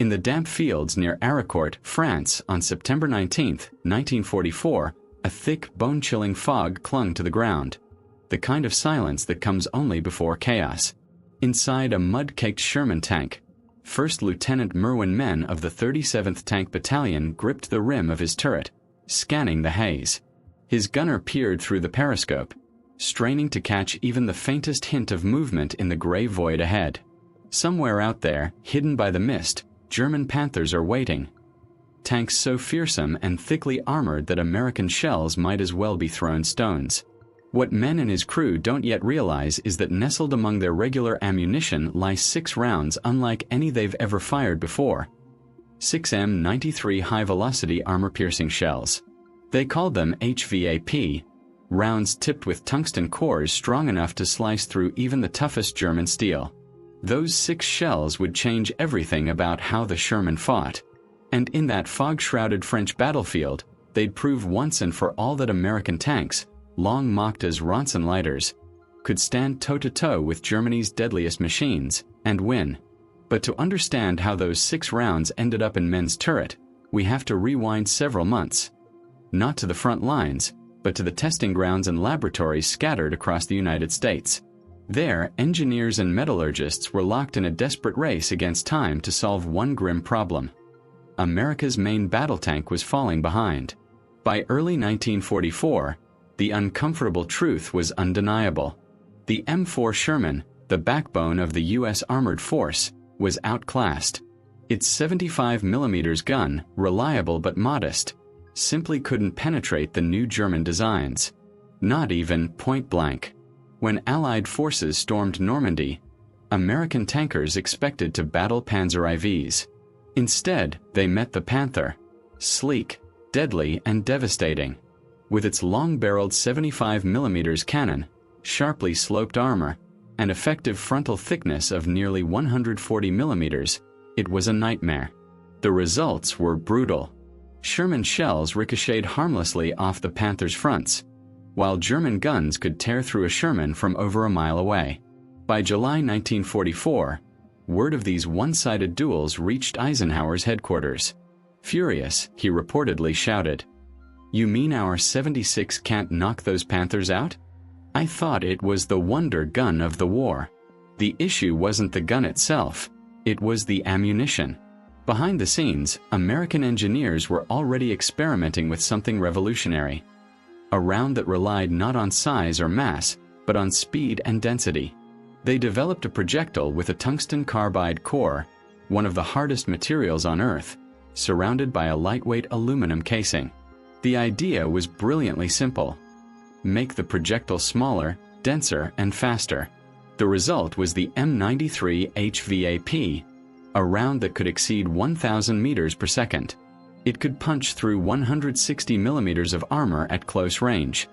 In the damp fields near Aricourt, France, on September 19, 1944, a thick, bone-chilling fog clung to the ground. The kind of silence that comes only before chaos. Inside a mud-caked Sherman tank, First Lieutenant Merwin Men of the 37th Tank Battalion gripped the rim of his turret, scanning the haze. His gunner peered through the periscope, straining to catch even the faintest hint of movement in the gray void ahead. Somewhere out there, hidden by the mist, German Panthers are waiting. Tanks so fearsome and thickly armored that American shells might as well be thrown stones. What Men and his crew don't yet realize is that nestled among their regular ammunition lie 6 rounds unlike any they've ever fired before. 6 M93 high-velocity armor-piercing shells. They called them HVAP, rounds tipped with tungsten cores strong enough to slice through even the toughest German steel. Those 6 shells would change everything about how the Sherman fought. And in that fog-shrouded French battlefield, they'd prove once and for all that American tanks, long mocked as Ronson lighters, could stand toe-to-toe with Germany's deadliest machines, and win. But to understand how those 6 rounds ended up in Men's turret, we have to rewind several months. Not to the front lines, but to the testing grounds and laboratories scattered across the United States. There, engineers and metallurgists were locked in a desperate race against time to solve one grim problem. America's main battle tank was falling behind. By early 1944, the uncomfortable truth was undeniable. The M4 Sherman, the backbone of the U.S. Armored Force, was outclassed. Its 75mm gun, reliable but modest, simply couldn't penetrate the new German designs. Not even point blank. When Allied forces stormed Normandy, American tankers expected to battle Panzer IVs. Instead, they met the Panther. Sleek, deadly, and devastating. With its long-barreled 75mm cannon, sharply sloped armor, and effective frontal thickness of nearly 140mm, it was a nightmare. The results were brutal. Sherman shells ricocheted harmlessly off the Panther's fronts, while German guns could tear through a Sherman from over a mile away. By July 1944, word of these one-sided duels reached Eisenhower's headquarters. Furious, he reportedly shouted, "You mean our 76 can't knock those Panthers out? I thought it was the wonder gun of the war." The issue wasn't the gun itself, it was the ammunition. Behind the scenes, American engineers were already experimenting with something revolutionary. A round that relied not on size or mass, but on speed and density. They developed a projectile with a tungsten carbide core, one of the hardest materials on Earth, surrounded by a lightweight aluminum casing. The idea was brilliantly simple. Make the projectile smaller, denser, and faster. The result was the M93 HVAP, a round that could exceed 1,000 meters per second. It could punch through 160 millimeters of armor at close range,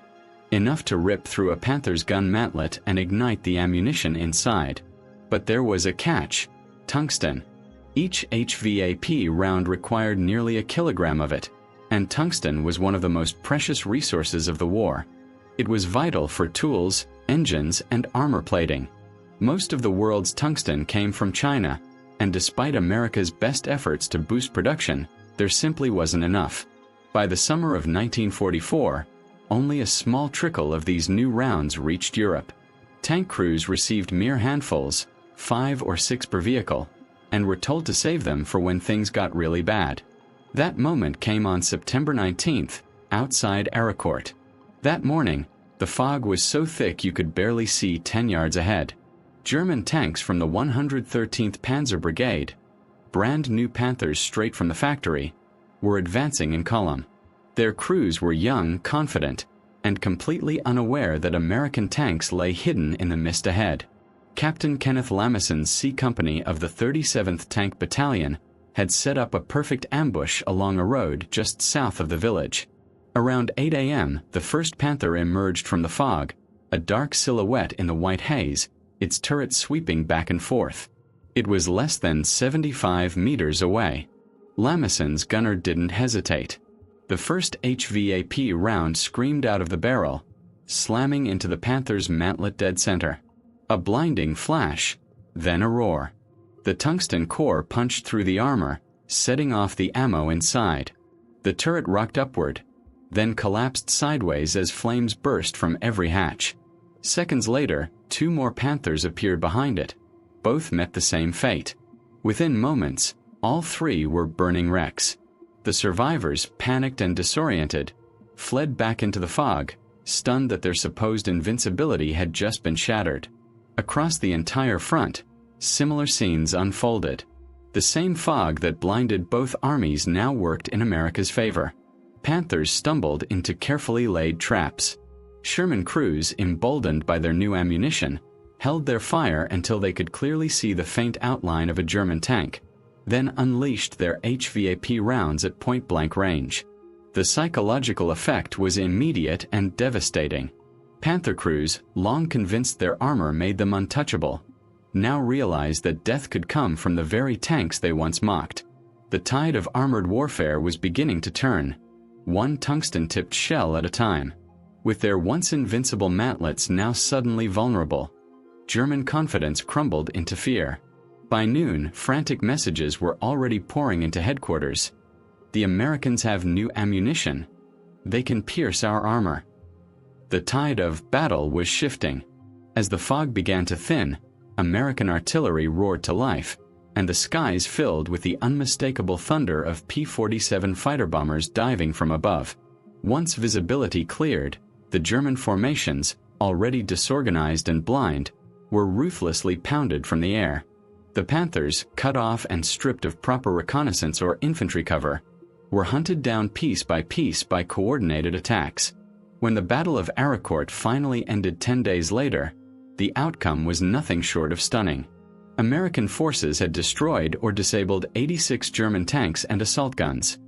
enough to rip through a Panther's gun mantlet and ignite the ammunition inside. But there was a catch: tungsten. Each HVAP round required nearly a kilogram of it, and tungsten was one of the most precious resources of the war. It was vital for tools, engines, and armor plating. Most of the world's tungsten came from China, and despite America's best efforts to boost production, there simply wasn't enough. By the summer of 1944, only a small trickle of these new rounds reached Europe. Tank crews received mere handfuls, 5 or 6 per vehicle, and were told to save them for when things got really bad. That moment came on September 19th, outside Aricourt. That morning, the fog was so thick you could barely see 10 yards ahead. German tanks from the 113th Panzer Brigade, brand new Panthers straight from the factory, were advancing in column. Their crews were young, confident, and completely unaware that American tanks lay hidden in the mist ahead. Captain Kenneth Lameson's C Company of the 37th Tank Battalion had set up a perfect ambush along a road just south of the village. Around 8 a.m., the first Panther emerged from the fog, a dark silhouette in the white haze, its turret sweeping back and forth. It was less than 75 meters away. Lameson's gunner didn't hesitate. The first HVAP round screamed out of the barrel, slamming into the Panther's mantlet dead center. A blinding flash, then a roar. The tungsten core punched through the armor, setting off the ammo inside. The turret rocked upward, then collapsed sideways as flames burst from every hatch. Seconds later, 2 more Panthers appeared behind it. Both met the same fate. Within moments, all 3 were burning wrecks. The survivors, panicked and disoriented, fled back into the fog, stunned that their supposed invincibility had just been shattered. Across the entire front, similar scenes unfolded. The same fog that blinded both armies now worked in America's favor. Panthers stumbled into carefully laid traps. Sherman crews, emboldened by their new ammunition, held their fire until they could clearly see the faint outline of a German tank, then unleashed their HVAP rounds at point-blank range. The psychological effect was immediate and devastating. Panther crews, long convinced their armor made them untouchable, now realized that death could come from the very tanks they once mocked. The tide of armored warfare was beginning to turn, one tungsten-tipped shell at a time. With their once invincible mantlets now suddenly vulnerable, German confidence crumbled into fear. By noon, frantic messages were already pouring into headquarters. The Americans have new ammunition. They can pierce our armor. The tide of battle was shifting. As the fog began to thin, American artillery roared to life, and the skies filled with the unmistakable thunder of P-47 fighter bombers diving from above. Once visibility cleared, the German formations, already disorganized and blind, were ruthlessly pounded from the air. The Panthers, cut off and stripped of proper reconnaissance or infantry cover, were hunted down piece by coordinated attacks. When the Battle of Aricourt finally ended 10 days later, the outcome was nothing short of stunning. American forces had destroyed or disabled 86 German tanks and assault guns,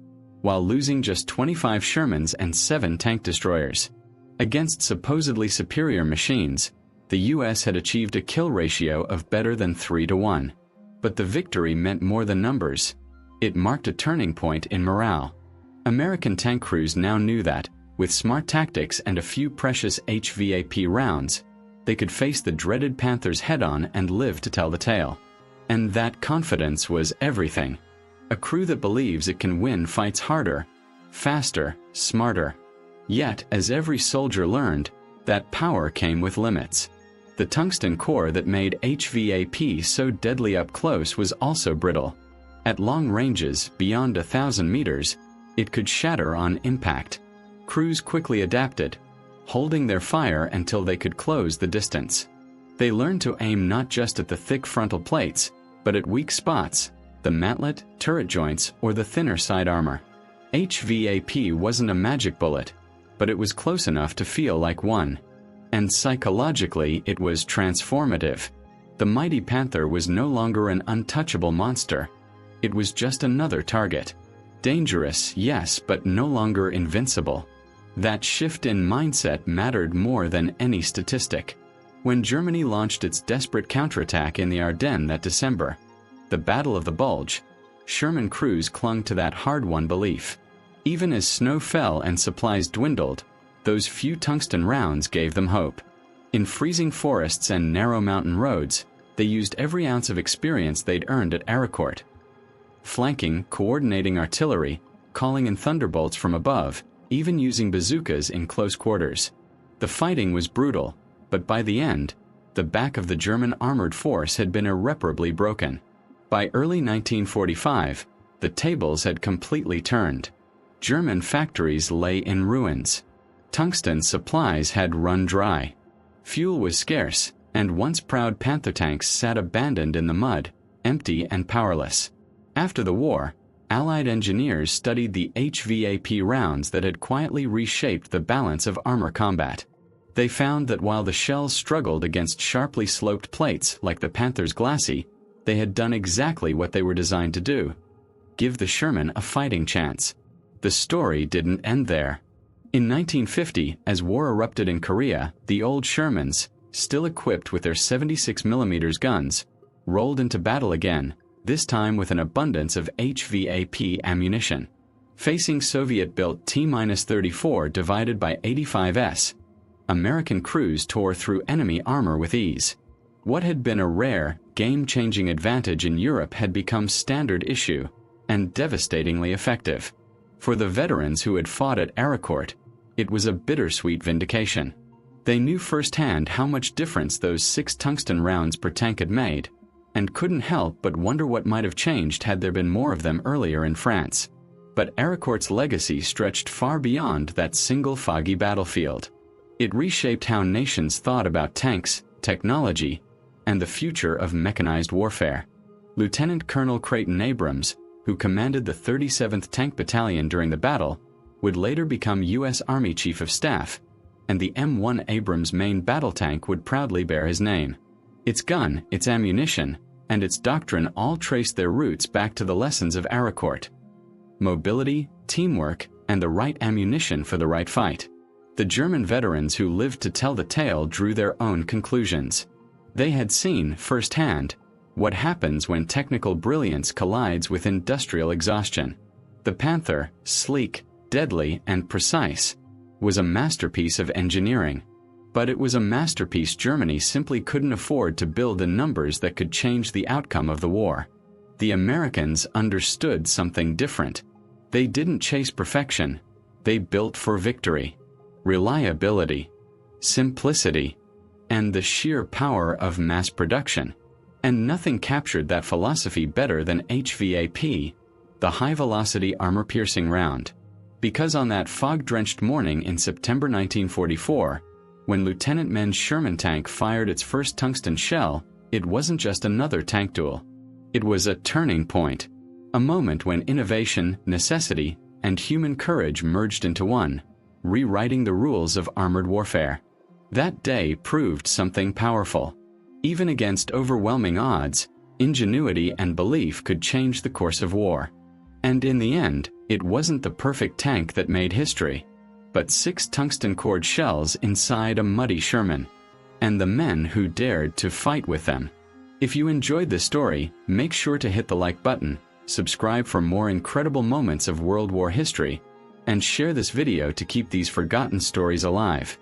while losing just 25 Shermans and 7 tank destroyers. Against supposedly superior machines, the U.S. had achieved a kill ratio of better than 3-to-1. But the victory meant more than numbers. It marked a turning point in morale. American tank crews now knew that, with smart tactics and a few precious HVAP rounds, they could face the dreaded Panthers head-on and live to tell the tale. And that confidence was everything. A crew that believes it can win fights harder, faster, smarter. Yet, as every soldier learned, that power came with limits. The tungsten core that made HVAP so deadly up close was also brittle. At long ranges, beyond 1,000 meters, it could shatter on impact. Crews quickly adapted, holding their fire until they could close the distance. They learned to aim not just at the thick frontal plates, but at weak spots, the mantlet, turret joints, or the thinner side armor. HVAP wasn't a magic bullet, but it was close enough to feel like one. And psychologically, it was transformative. The mighty Panther was no longer an untouchable monster. It was just another target. Dangerous, yes, but no longer invincible. That shift in mindset mattered more than any statistic. When Germany launched its desperate counterattack in the Ardennes that December, the Battle of the Bulge, Sherman crews clung to that hard-won belief. Even as snow fell and supplies dwindled, those few tungsten rounds gave them hope. In freezing forests and narrow mountain roads, they used every ounce of experience they'd earned at Aricourt. Flanking, coordinating artillery, calling in thunderbolts from above, even using bazookas in close quarters. The fighting was brutal, but by the end, the back of the German armored force had been irreparably broken. By early 1945, the tables had completely turned. German factories lay in ruins. Tungsten supplies had run dry. Fuel was scarce, and once proud Panther tanks sat abandoned in the mud, empty and powerless. After the war, Allied engineers studied the HVAP rounds that had quietly reshaped the balance of armor combat. They found that while the shells struggled against sharply sloped plates like the Panther's glacis, they had done exactly what they were designed to do: give the Sherman a fighting chance. The story didn't end there. In 1950, as war erupted in Korea, the old Shermans, still equipped with their 76mm guns, rolled into battle again, this time with an abundance of HVAP ammunition. Facing Soviet-built T-34 divided by 85s, American crews tore through enemy armor with ease. What had been a rare, game-changing advantage in Europe had become standard issue, and devastatingly effective. For the veterans who had fought at Aricourt, it was a bittersweet vindication. They knew firsthand how much difference those 6 tungsten rounds per tank had made, and couldn't help but wonder what might have changed had there been more of them earlier in France. But Aricourt's legacy stretched far beyond that single foggy battlefield. It reshaped how nations thought about tanks, technology, and the future of mechanized warfare. Lieutenant Colonel Creighton Abrams, who commanded the 37th Tank Battalion during the battle, would later become U.S. Army Chief of Staff, and the M1 Abrams main battle tank would proudly bear his name. Its gun, its ammunition, and its doctrine all traced their roots back to the lessons of Aricourt: mobility, teamwork, and the right ammunition for the right fight. The German veterans who lived to tell the tale drew their own conclusions. They had seen firsthand what happens when technical brilliance collides with industrial exhaustion. The Panther, sleek, deadly, and precise, was a masterpiece of engineering. But it was a masterpiece Germany simply couldn't afford to build in numbers that could change the outcome of the war. The Americans understood something different. They didn't chase perfection. They built for victory. Reliability, simplicity, and the sheer power of mass production. And nothing captured that philosophy better than HVAP, the high-velocity armor-piercing round. Because on that fog-drenched morning in September 1944, when Lieutenant Men's Sherman tank fired its first tungsten shell, it wasn't just another tank duel. It was a turning point, a moment when innovation, necessity, and human courage merged into one, rewriting the rules of armored warfare. That day proved something powerful. Even against overwhelming odds, ingenuity and belief could change the course of war. And in the end, it wasn't the perfect tank that made history, but 6 tungsten-cored shells inside a muddy Sherman, and the men who dared to fight with them. If you enjoyed this story, make sure to hit the like button, subscribe for more incredible moments of World War history, and share this video to keep these forgotten stories alive.